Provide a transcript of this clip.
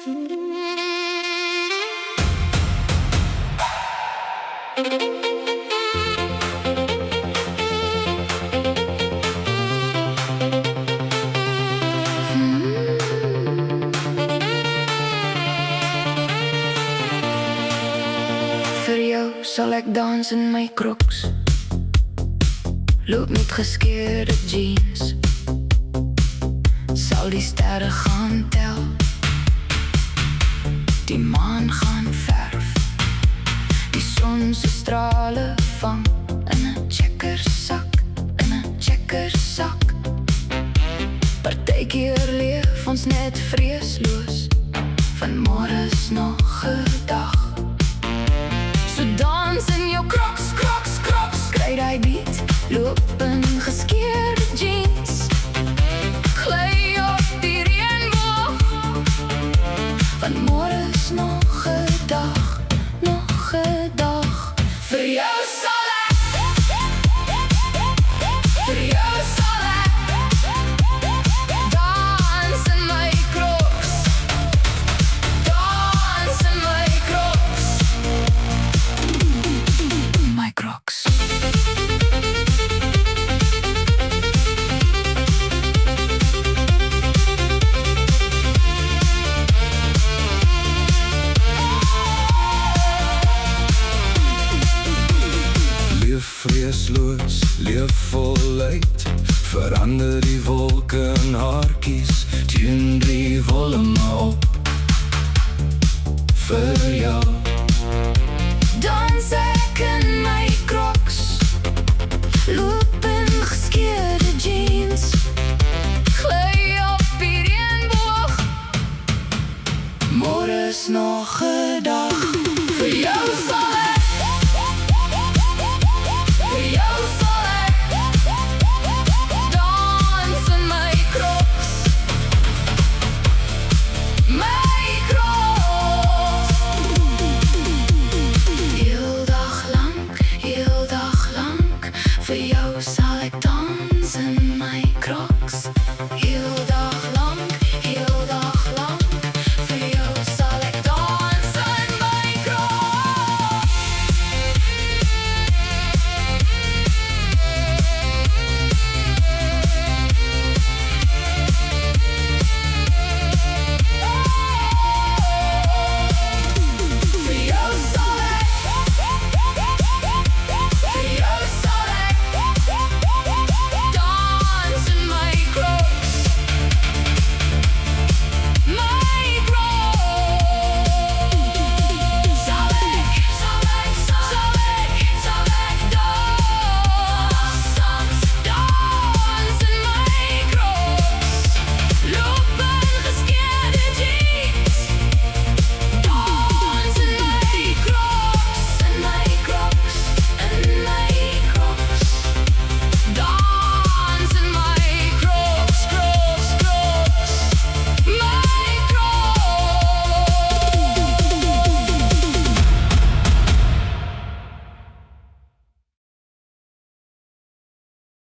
Vir jou sal ek dans in my crocs, loop met geskeurde jeans, sal die sterre gaan tel, die maan gaan verf, die son se strale vang in 'n checkersak, in 'n checkersak. Partykeer leef ons net vreesloos, van môre's nog 'n dag. So dans in jou crocs, crocs, crocs, kry die beat, loop in geskeurde jeans, gly op die reënboog, van môre's nog 'n dag, nog 'n dag. Vir jou sal ek, vir jou sal ek dans in my crocs, dans in my crocs, my crocs. Leef vreesloos, leef voluit, verander die wolke in haartjies, tune die volume op, vir jou. Dans ek in my crocs, loop in geskeurde jeans, gly op die reënboog, môre's nog 'n dag. Vir jou sal